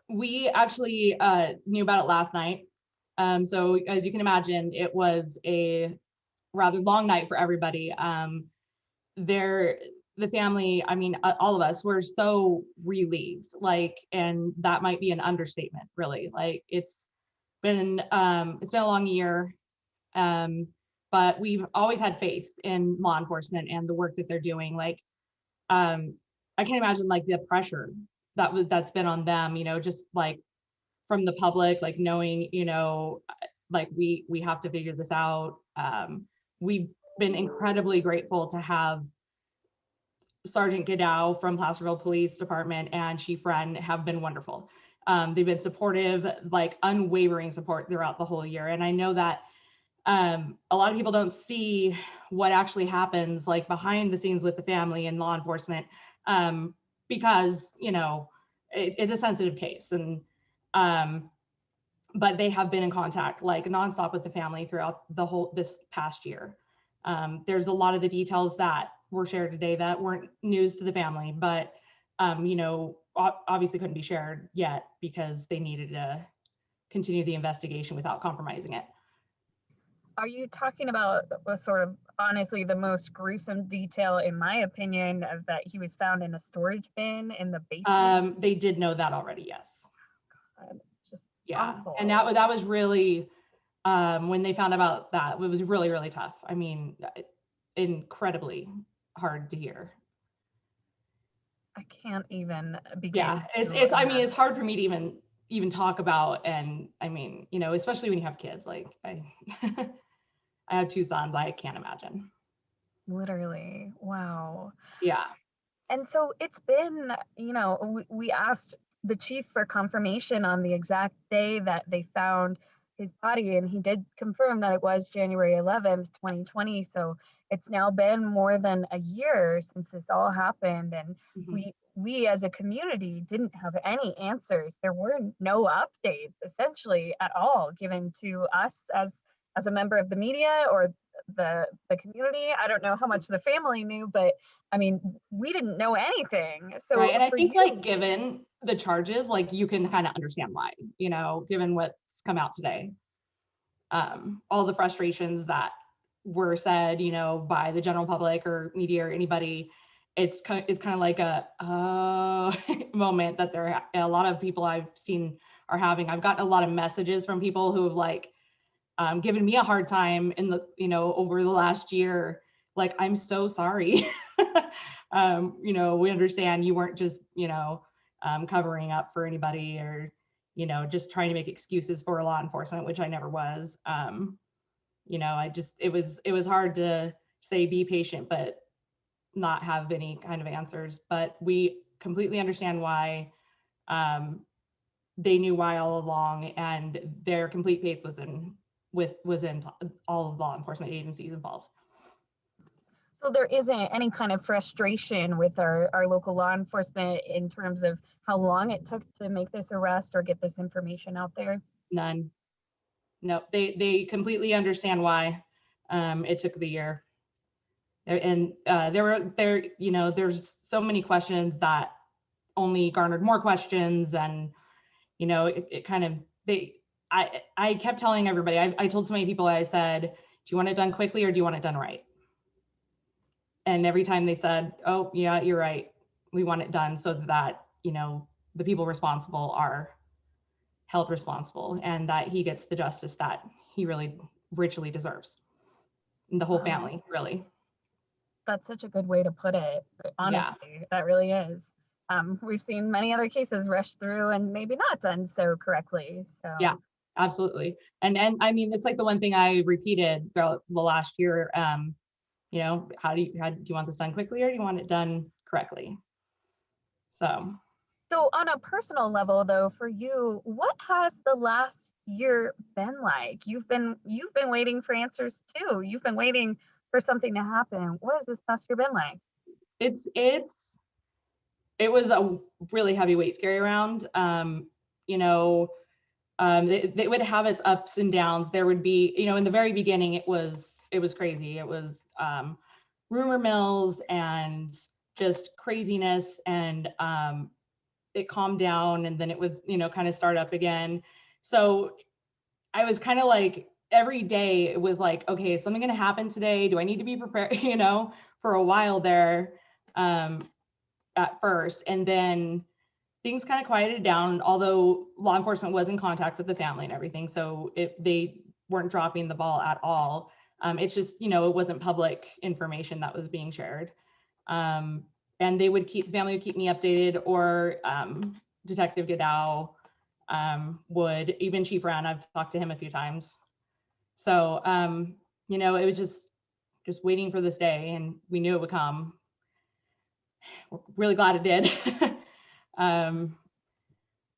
We actually knew about it last night. So as you can imagine, it was a rather long night for everybody. The family, I mean, all of us were so relieved, like, and that might be an understatement, really. Like, been it's been a long year, but we've always had faith in law enforcement and the work that they're doing. Like, I can't imagine like the pressure that's been on them, just like from the public, like knowing, like we have to figure this out. We've been incredibly grateful to have Sergeant Godow from Placerville Police Department and Chief Wren have been wonderful. They've been supportive, like unwavering support throughout the whole year. And I know that a lot of people don't see what actually happens like behind the scenes with the family and law enforcement, because, it's a sensitive case. And but they have been in contact like nonstop with the family throughout this past year. There's a lot of the details that were shared today that weren't news to the family, but obviously couldn't be shared yet because they needed to continue the investigation without compromising it. Are you talking about was sort of honestly the most gruesome detail, in my opinion, of that he was found in a storage bin in the basement? They did know that already, yes. God, just Yeah, awful. and that was really when they found about that, it was really, really tough. I mean, incredibly hard to hear. I can't even begin. Yeah, it's I mean, it's hard for me to even talk about. And I mean, especially when you have kids, like I I have 2 sons, I can't imagine. Literally, wow. Yeah. And so it's been, we asked the chief for confirmation on the exact day that they found his body, and he did confirm that it was January 11th, 2020. So it's now been more than a year since this all happened, and Mhm. we as a community didn't have any answers. There were no updates essentially at all given to us as a member of the media or the community. I don't know how much the family knew, but I mean, we didn't know anything. So Right, and I for think you, like given the charges, like you can kind of understand why, given what's come out today. All the frustrations that were said, by the general public or media or anybody, it's kind of like a moment that a lot of people I've seen are having. I've gotten a lot of messages from people who have like given me a hard time in the, over the last year. Like, I'm so sorry. We understand you weren't just, covering up for anybody or, just trying to make excuses for law enforcement, which I never was. It was hard to say be patient, but not have any kind of answers. But we completely understand why. They knew why all along, and their complete faith was in all of law enforcement agencies involved. so there isn't any kind of frustration with our local law enforcement in terms of how long it took to make this arrest or get this information out there? None. No, they completely understand why it took the year. And there's so many questions that only garnered more questions, and it kind of I kept telling everybody. I told so many people. I said, "Do you want it done quickly or do you want it done right?" And every time they said, "Oh yeah, you're right. We want it done so that the people responsible are held responsible and that he gets the justice that he really richly deserves." And the whole family, really. That's such a good way to put it. Yeah. Honestly, that really is. We've seen many other cases rush through and maybe not done so correctly. So Yeah, absolutely. And I mean, it's like the one thing I repeated throughout the last year. How do you want this done quickly or do you want it done correctly? So So on a personal level though, for you, what has the last year been like? You've been waiting for answers too. You've been waiting for something to happen. What has this past year been like? it was a really heavy weight to carry around. They would have its ups and downs. There would be, in the very beginning, it was crazy. It was rumor mills and just craziness. And it calmed down, and then it was, kind of start up again. So I was kind of like, every day it was like, okay, is something going to happen today? Do I need to be prepared? For a while there, at first, and then things kind of quieted down, although law enforcement was in contact with the family and everything. So they weren't dropping the ball at all. It's just, it wasn't public information that was being shared. And the family would keep me updated, or Detective Godow would, even Chief Rand, I've talked to him a few times. So, it was just waiting for this day, and we knew it would come. We're really glad it did.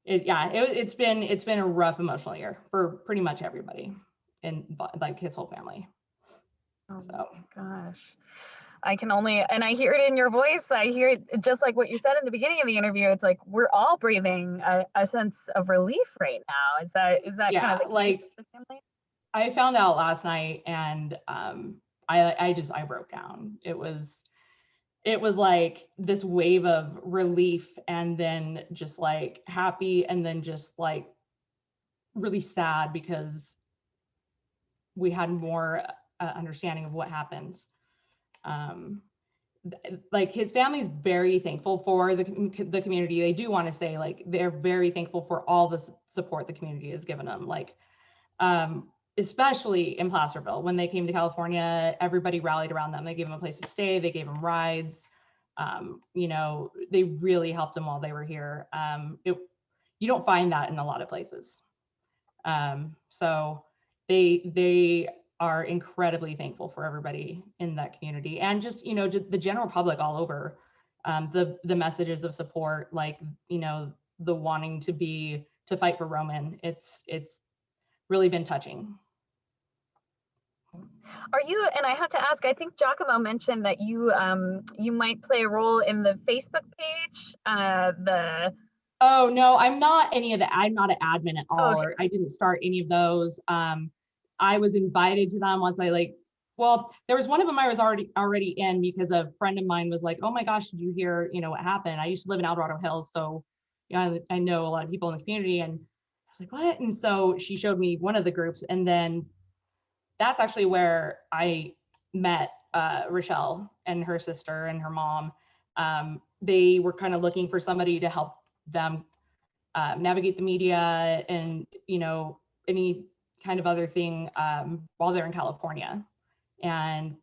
It's been a rough emotional year for pretty much everybody, and like his whole family. Oh my gosh. I can only, and I hear it in your voice. I hear it just like what you said in the beginning of the interview. It's like we're all breathing a sense of relief right now. Is that kind of the case with the family? I found out last night, and I broke down. It was like this wave of relief, and then just like happy, and then just like really sad, because we had more understanding of what happened. Like his family's very thankful for the community. They do want to say, like, they're very thankful for all the support the community has given them. Like, especially in Placerville, when they came to California, everybody rallied around them. They gave them a place to stay. They gave them rides. They really helped them while they were here. You don't find that in a lot of places. So they are incredibly thankful for everybody in that community, and just, the general public all over. The messages of support, like, the wanting to fight for Roman. It's really been touching. Are you, and I have to ask, I think Giacomo mentioned that you might play a role in the Facebook page, Oh no, I'm not any of that. I'm not an admin at all, okay. or I didn't start any of those. I was invited to them once. There was one of them I was already in, because a friend of mine was like, oh my gosh, did you hear, what happened? I used to live in El Dorado Hills, so I know a lot of people in the community. And I was like, what? And so she showed me one of the groups, and then that's actually where I met Rochelle and her sister and her mom. They were kind of looking for somebody to help them navigate the media, and any kind of other thing while they're in California. And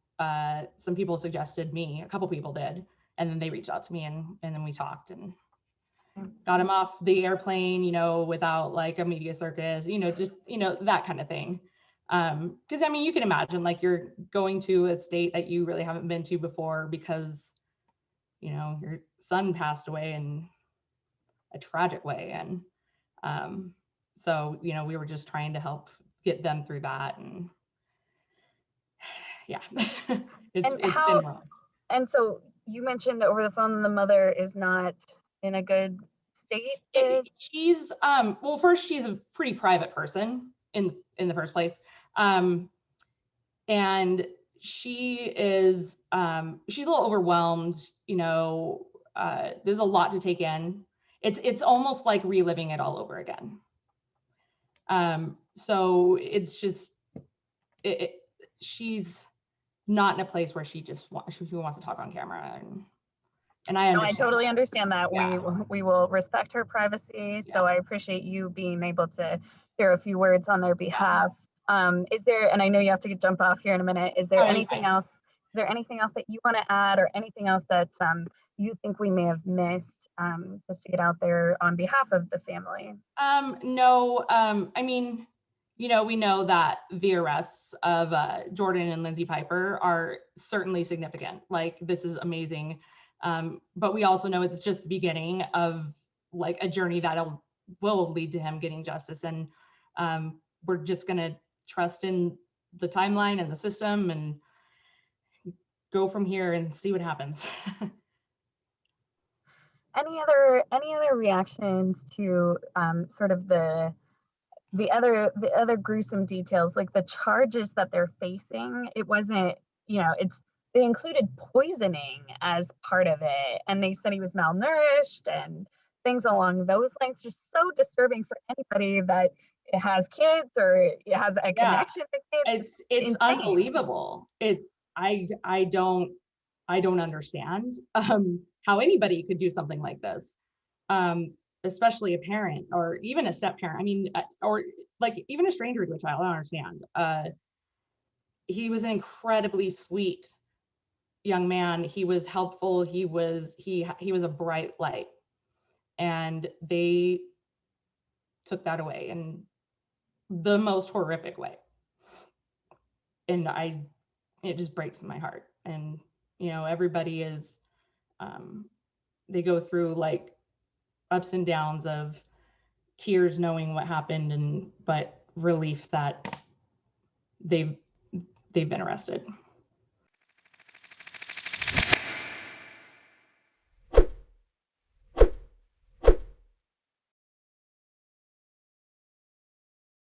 some people suggested me, a couple people did, and then they reached out to me, and then we talked and got him off the airplane, without like a media circus, just that kind of thing. Because I mean, you can imagine, like, you're going to a state that you really haven't been to before, because your son passed away in a tragic way. And so we were just trying to help get them through that. And yeah, it's been wrong. And so you mentioned over the phone the mother is not in a good state. She's first, she's a pretty private person in the first place. And she is she's a little overwhelmed. There's a lot to take in. It's almost like reliving it all over again. So it's just she's not in a place where she wants to talk on camera, and I understand. No, I totally understand that. Yeah. We will respect her privacy. So I appreciate you being able to share a few words on their behalf. Is there, and I know you have to jump off here in a minute, is there anything else? Is there anything else that you want to add, or anything else that you think we may have missed, just to get out there on behalf of the family? No, I mean, we know that the arrests of Jordan and Lindsey Piper are certainly significant. Like, this is amazing. But we also know it's just the beginning of like a journey that will lead to him getting justice. And we're just going to trust in the timeline and the system, and go from here and see what happens. Any other reactions to sort of the other gruesome details, like the charges that they're facing? It wasn't, they included poisoning as part of it, and they said he was malnourished, and things along those lines, just so disturbing for anybody that has kids or has a Yeah, connection to kids. it's Insane. unbelievable. It's I don't understand how anybody could do something like this, especially a parent or even a step parent. I mean, or like even a stranger to a child. I don't understand. He was an incredibly sweet young man. He was helpful. He was a bright light, and they took that away in the most horrific way. And it just breaks my heart. And everybody is, they go through like ups and downs of tears knowing what happened, but relief that they've been arrested.